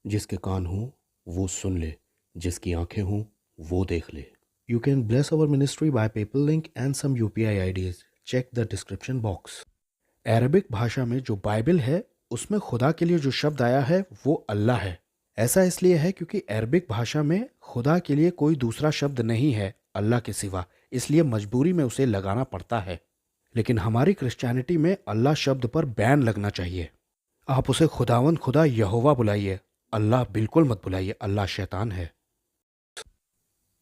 जिसके कान हों वो सुन ले, जिसकी आंखें हों वो देख ले। You can bless our ministry by PayPal link and some UPI IDs. Check the description box. Arabic भाषा में जो बाइबल है उसमें खुदा के लिए जो शब्द आया है वो अल्लाह है। ऐसा इसलिए है क्योंकि अरबिक भाषा में खुदा के लिए कोई दूसरा शब्द नहीं है अल्लाह के सिवा, इसलिए मजबूरी में उसे लगाना पड़ता है। लेकिन हमारी क्रिश्चियनिटी में अल्लाह शब्द पर बैन लगना चाहिए। आप उसे खुदावंद खुदा यहोवा बुलाइए, अल्लाह बिल्कुल मत बुलाइए, अल्लाह शैतान है।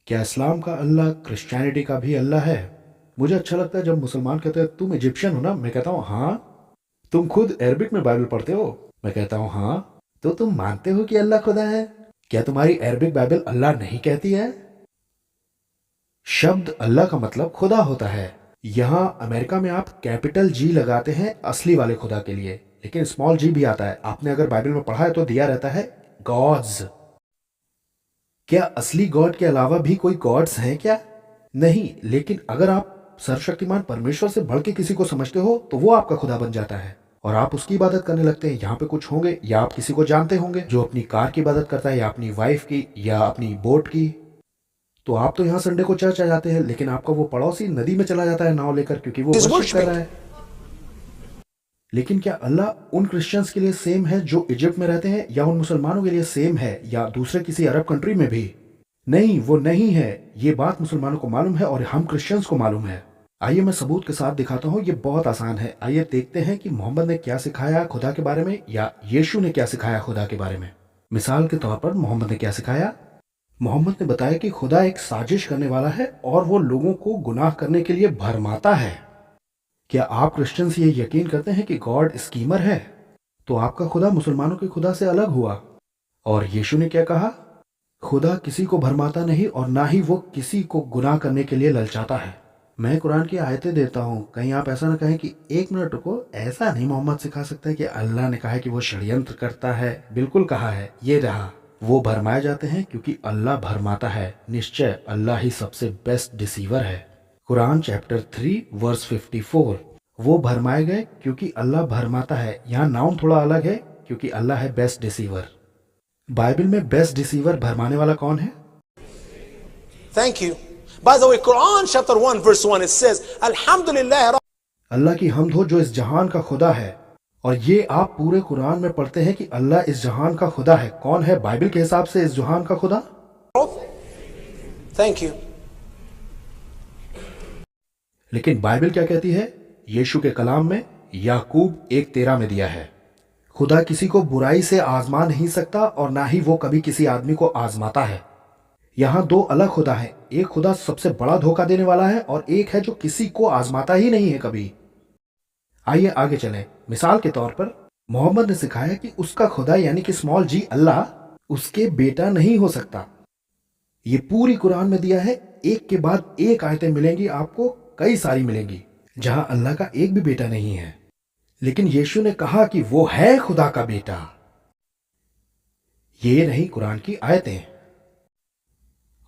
क्या इस्लाम का अल्लाह क्रिश्चियनिटी का भी अल्लाह है? मुझे अच्छा लगता है जब मुसलमान कहते हैं तुम इजिप्शियन हो ना, मैं कहता हूँ हाँ। तुम खुद अरबिक में बाइबल पढ़ते हो? मैं कहता हूँ हाँ। तो तुम मानते हो कि अल्लाह खुदा है? क्या तुम्हारी अरबिक बाइबल अल्लाह नहीं कहती है? शब्द अल्लाह का मतलब खुदा होता है। यहाँ अमेरिका में आप कैपिटल जी लगाते हैं असली वाले खुदा के लिए, लेकिन स्मॉल जी भी आता है। आपने अगर बाइबल में पढ़ा है तो दिया रहता है गॉड्स। क्या असली गॉड के अलावा भी कोई गॉड्स हैं क्या? नहीं, लेकिन अगर आप सर्वशक्तिमान परमेश्वर से बढ़ के किसी को समझते हो तो वो आपका खुदा बन जाता है और आप उसकी इबादत करने लगते हैं। यहाँ पे कुछ होंगे या आप किसी को जानते होंगे जो अपनी कार की इबादत करता है या अपनी वाइफ की या अपनी बोट की। तो आप तो यहाँ संडे को चर्च आ जाते हैं, लेकिन आपका वो पड़ोसी नदी में चला जाता है नाव लेकर क्योंकि वो वर्शिप कर रहा है। लेकिन क्या अल्लाह उन क्रिश्चियंस के लिए सेम है जो इजिप्ट में रहते हैं, या उन मुसलमानों के लिए सेम है, या दूसरे किसी अरब कंट्री में भी? नहीं, वो नहीं है। ये बात मुसलमानों को मालूम है और हम क्रिश्चियंस को मालूम है। आइए मैं सबूत के साथ दिखाता हूँ, ये बहुत आसान है। आइए देखते हैं कि मोहम्मद ने क्या सिखाया खुदा के बारे में या यीशु ने क्या सिखाया खुदा के बारे में। मिसाल के तौर पर मोहम्मद ने क्या सिखाया? मोहम्मद ने बताया कि खुदा एक साजिश करने वाला है और वो लोगों को गुनाह करने के लिए भरमाता है। क्या आप क्रिश्चियंस ये यकीन करते हैं कि गॉड स्कीमर है? तो आपका खुदा मुसलमानों के खुदा से अलग हुआ। और यीशु ने क्या कहा? खुदा किसी को भरमाता नहीं और ना ही वो किसी को गुनाह करने के लिए ललचाता है। मैं कुरान की आयतें देता हूँ, कहीं आप ऐसा ना कहें कि एक मिनट रुको, ऐसा नहीं मोहम्मद सिखा सकता है कि अल्लाह ने कहा है कि वो षड्यंत्र करता है। बिल्कुल कहा है, ये रहा। वो भरमाए जाते हैं क्योंकि अल्लाह भरमाता है। निश्चय अल्लाह ही सबसे बेस्ट डिसीवर है। Quran chapter 3 verse 54। वो भरमाए गए क्योंकि अल्लाह भरमाता है। यहाँ नाउन थोड़ा अलग है क्योंकि अल्लाह है बेस्ट डिसीवर। बाइबल में बेस्ट डिसीवर भरमाने वाला कौन है? Thank you. By the way, Quran chapter 1 verse 1 it says, Alhamdulillah. अल्लाह की हम्द हो जो इस जहान का खुदा है। और ये आप पूरे कुरान में पढ़ते हैं कि अल्लाह इस जहान का खुदा है। कौन है बाइबल के हिसाब से इस जहान का खुदा? Thank you. लेकिन बाइबल क्या कहती है? यीशु के कलाम में याकूब 1:13 में दिया है, खुदा किसी को बुराई से आजमा नहीं सकता और ना ही वो कभी किसी आदमी को आजमाता है। यहाँ दो अलग खुदा हैं। एक खुदा सबसे बड़ा धोखा देने वाला है और एक है जो किसी को आजमाता ही नहीं है कभी। आइए आगे चलें। मिसाल के तौर पर मोहम्मद ने सिखाया कि उसका खुदा यानी कि स्मॉल जी अल्लाह उसके बेटा नहीं हो सकता। ये पूरी कुरान में दिया है। एक के बाद एक आयतें मिलेंगी आपको, कई सारी मिलेंगी जहां अल्लाह का एक भी बेटा नहीं है। लेकिन यीशु ने कहा कि वो है खुदा का बेटा। ये रही कुरान की आयतें।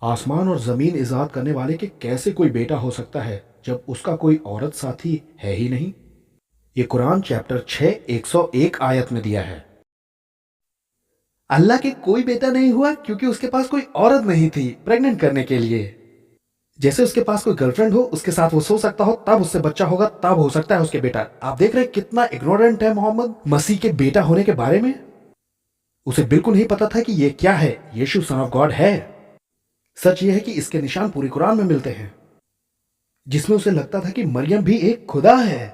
आसमान और जमीन इजाद करने वाले के कैसे कोई बेटा हो सकता है जब उसका कोई औरत साथी है ही नहीं? ये कुरान चैप्टर 6 101 आयत में दिया है। अल्लाह के कोई बेटा नहीं हुआ क्योंकि उसके पास कोई औरत नहीं थी प्रेग्नेंट करने के लिए। जैसे उसके पास कोई गर्लफ्रेंड हो, उसके साथ वो सो सकता हो, तब उससे बच्चा होगा, तब हो सकता है उसके बेटा। आप देख रहे हैं कितना इग्नोरेंट है मोहम्मद मसीह के बेटा होने के बारे में। उसे बिल्कुल नहीं पता था कि ये क्या है, यीशु सन ऑफ गॉड है। सच ये है कि इसके निशान पूरी कुरान में मिलते हैं, जिसमें उसे लगता था कि मरियम भी एक खुदा है।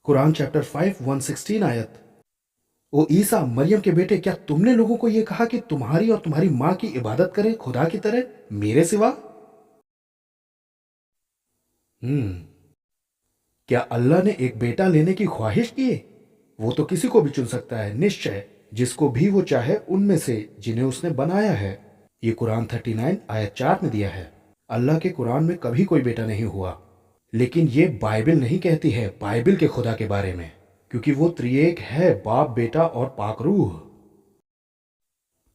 कुरान चैप्टर 5 116 आयत। ओ ईसा मरियम के बेटे, क्या तुमने लोगों को यह कहा कि तुम्हारी और तुम्हारी मां की इबादत करें खुदा की तरह मेरे सिवा? क्या अल्लाह ने एक बेटा लेने की ख्वाहिश की? वो तो किसी को भी चुन सकता है, निश्चय जिसको भी वो चाहे उनमें से जिन्हें उसने बनाया है। ये कुरान 39 आयत 4 में दिया है। अल्लाह के कुरान में कभी कोई बेटा नहीं हुआ, लेकिन ये बाइबल नहीं कहती है बाइबल के खुदा के बारे में, क्योंकि वो त्रिएक है, बाप, बेटा और पाक रूह।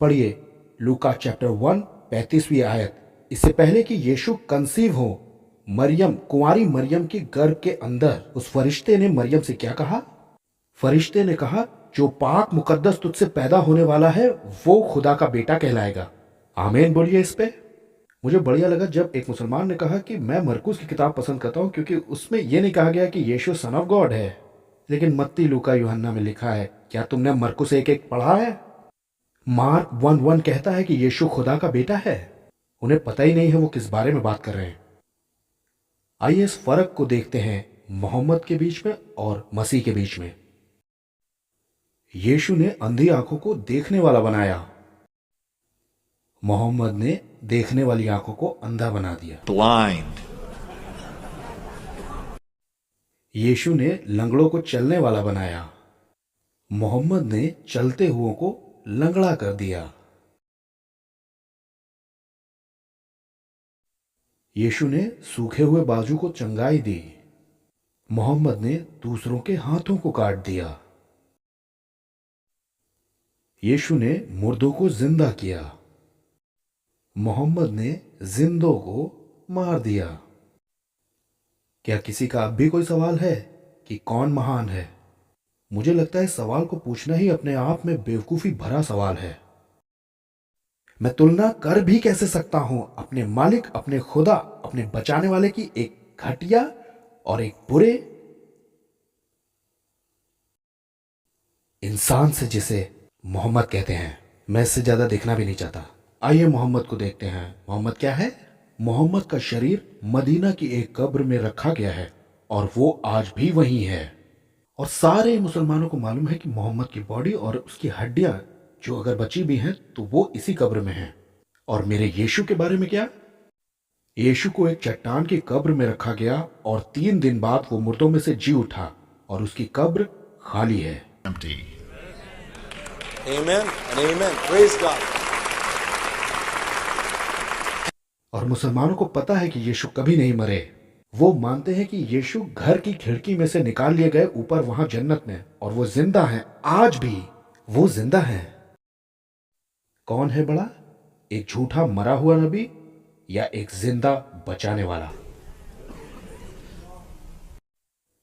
पढ़िए लूका चैप्टर 1 35वीं आयत। इससे पहले कि यीशु कंसीव हो, मरियम कुंवारी मरियम के गर्भ के अंदर उस फरिश्ते ने मरियम से क्या कहा? फरिश्ते ने कहा, जो पाक मुकद्दस तुझसे पैदा होने वाला है वो खुदा का बेटा कहलाएगा। आमीन बोलिए इस पे। मुझे बढ़िया लगा जब एक मुसलमान ने कहा कि मैं मरकुस की किताब पसंद करता हूँ क्योंकि उसमें यह नहीं कहा गया कि यीशु सन ऑफ गॉड है, लेकिन मत्ती, लूका, यूहन्ना में लिखा है। क्या तुमने मरकुस 1:1 पढ़ा है? मार्क 1:1 कहता है कि यीशु खुदा का बेटा है। उन्हें पता ही नहीं है वो किस बारे में बात कर रहे हैं। आइए इस फर्क को देखते हैं मोहम्मद के बीच में और मसीह के बीच में। यीशु ने अंधी आंखों को देखने वाला बनाया, मोहम्मद ने देखने वाली आंखों को अंधा बना दिया। blind, यीशु ने लंगड़ों को चलने वाला बनाया, मोहम्मद ने चलते हुओं को लंगड़ा कर दिया। यीशु ने सूखे हुए बाजू को चंगाई दी, मोहम्मद ने दूसरों के हाथों को काट दिया। यीशु ने मुर्दों को जिंदा किया, मोहम्मद ने जिंदों को मार दिया। क्या किसी का अब भी कोई सवाल है कि कौन महान है? मुझे लगता है सवाल को पूछना ही अपने आप में बेवकूफी भरा सवाल है। मैं तुलना कर भी कैसे सकता हूं अपने मालिक, अपने खुदा, अपने बचाने वाले की एक घटिया और एक बुरे इंसान से जिसे मोहम्मद कहते हैं। मैं इससे ज्यादा देखना भी नहीं चाहता। आइए मोहम्मद को देखते हैं। मोहम्मद क्या है? मोहम्मद का शरीर मदीना की एक कब्र में रखा गया है और वो आज भी वहीं है। और सारे मुसलमानों को मालूम है कि मोहम्मद की बॉडी और उसकी हड्डियां जो अगर बची भी हैं तो वो इसी कब्र में हैं। और मेरे यीशु के बारे में क्या? यीशु को एक चट्टान की कब्र में रखा गया और 3 दिन बाद वो मुर्दों में से जी उठा और उसकी कब्र खाली है। empty. Amen and amen. Praise God. और मुसलमानों को पता है कि यीशु कभी नहीं मरे। वो मानते हैं कि यीशु घर की खिड़की में से निकाल लिए गए ऊपर वहां जन्नत में, और वो जिंदा हैं। आज भी वो जिंदा हैं। कौन है बड़ा, एक झूठा मरा हुआ नबी या एक जिंदा बचाने वाला?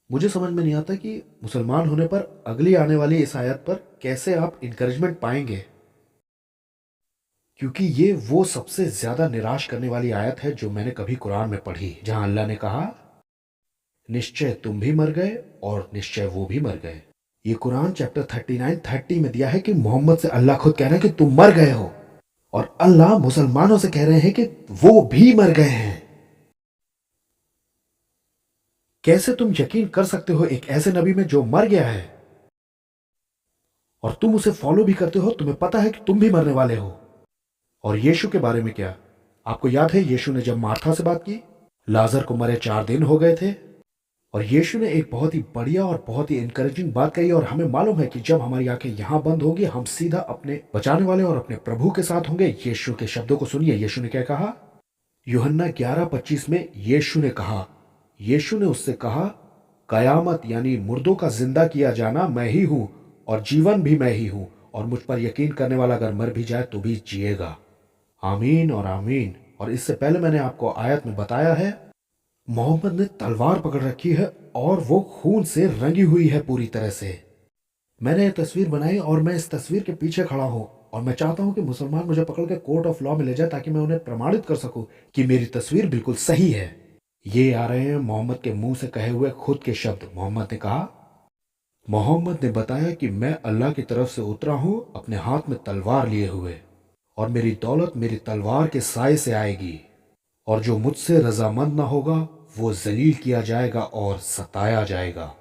मुझे समझ में नहीं आता कि मुसलमान होने पर अगली आने वाली इस आयत पर कैसे आप इंकरेजमेंट पाएंगे, क्योंकि ये वो सबसे ज्यादा निराश करने वाली आयत है जो मैंने कभी कुरान में पढ़ी, जहां अल्लाह ने कहा निश्चय तुम भी मर गए और निश्चय वो भी मर गए। ये कुरान चैप्टर 39:30 में दिया है कि मोहम्मद से अल्लाह खुद कह रहे हैं कि तुम मर गए हो, और अल्लाह मुसलमानों से कह रहे हैं कि वो भी मर गए हैं। कैसे तुम यकीन कर सकते हो एक ऐसे नबी में जो मर गया है और तुम उसे फॉलो भी करते हो? तुम्हें पता है कि तुम भी मरने वाले हो। और यीशु के बारे में क्या? आपको याद है यीशु ने जब मार्था से बात की, लाजर को मरे 4 दिन हो गए थे, और यीशु ने एक बहुत ही बढ़िया और बहुत ही इनकरेजिंग बात कही। और हमें मालूम है कि जब हमारी आंखें यहां बंद होगी हम सीधा अपने बचाने वाले और अपने प्रभु के साथ होंगे। यीशु के शब्दों को सुनिए। यीशु ने क्या कहा? यूहन्ना 11:25 में यीशु ने कहा, यीशु ने उससे कहा, कयामत यानी मुर्दों का जिंदा किया जाना मैं ही हूं और जीवन भी मैं ही हूं, और मुझ पर यकीन करने वाला अगर मर भी जाए तो भी जिएगा। आमीन और आमीन। और इससे पहले मैंने आपको आयत में बताया है, मोहम्मद ने तलवार पकड़ रखी है और वो खून से रंगी हुई है पूरी तरह से। मैंने ये तस्वीर बनाई और मैं इस तस्वीर के पीछे खड़ा हूं, और मैं चाहता हूं कि मुसलमान मुझे पकड़ के कोर्ट ऑफ लॉ में ले जाए ताकि मैं उन्हें प्रमाणित कर सकूं कि मेरी तस्वीर बिल्कुल सही है। ये आ रहे हैं मोहम्मद के मुंह से कहे हुए खुद के शब्द। मोहम्मद ने कहा, मोहम्मद ने बताया कि मैं अल्लाह की तरफ से उतरा हूं अपने हाथ में तलवार लिए हुए, और मेरी दौलत मेरी तलवार के साए से आएगी, और जो मुझसे रजामंद ना होगा वो जलील किया जाएगा और सताया जाएगा।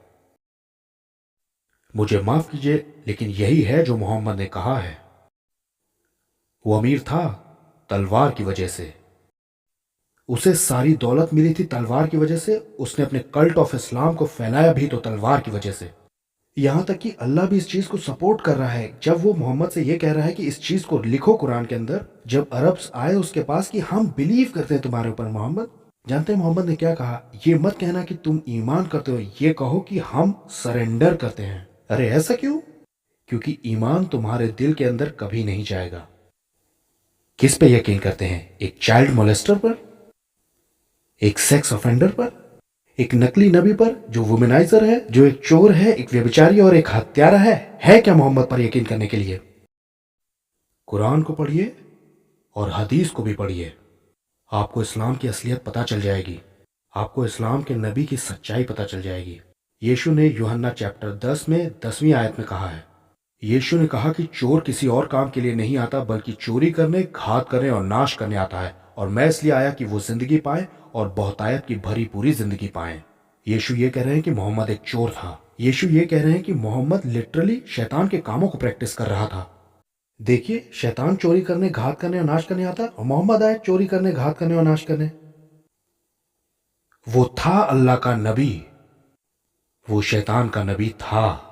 मुझे माफ कीजिए, लेकिन यही है जो मोहम्मद ने कहा है। वो अमीर था तलवार की वजह से, उसे सारी दौलत मिली थी तलवार की वजह से, उसने अपने कल्ट ऑफ इस्लाम को फैलाया भी तो तलवार की वजह से। यहां तक कि अल्लाह भी इस चीज को सपोर्ट कर रहा है जब वो मोहम्मद से ये कह रहा है कि इस चीज को लिखो कुरान के अंदर। जब अरब्स आए उसके पास कि हम बिलीव करते हैं तुम्हारे ऊपर मोहम्मद, जानते हैं मोहम्मद ने क्या कहा? ये मत कहना कि तुम ईमान करते हो, ये कहो कि हम सरेंडर करते हैं। अरे ऐसा क्यों? क्योंकि ईमान तुम्हारे दिल के अंदर कभी नहीं जाएगा। किस पे यकीन करते हैं? एक चाइल्ड मोलेस्टर पर? एक सेक्स ऑफेंडर पर? एक नकली नबी पर जो वुमेनाइजर है, जो एक चोर है, एक व्यभिचारी और एक हत्यारा है क्या मोहम्मद पर यकीन करने के लिए? कुरान को पढ़िए और हदीस को भी पढ़िए, आपको इस्लाम की असलियत पता चल जाएगी, आपको इस्लाम के नबी की सच्चाई पता चल जाएगी। यीशु ने यूहन्ना चैप्टर 10 में 10वीं आयत में कहा है, यीशु ने कहा कि चोर किसी और काम के लिए नहीं आता बल्कि चोरी करने, घात करने और नाश करने आता है, और मैं इसलिए आया कि वो जिंदगी पाए और बहुतायत की भरी पूरी जिंदगी पाए। यीशु ये कह रहे हैं कि मोहम्मद एक चोर था। यीशु ये कह रहे हैं कि मोहम्मद लिटरली शैतान के कामों को प्रैक्टिस कर रहा था। देखिए, शैतान चोरी करने, घात करने और नाश करने आता है, और मोहम्मद आए चोरी करने, घात करने और नाश करने। वो था अल्लाह का नबी, वो शैतान का नबी था।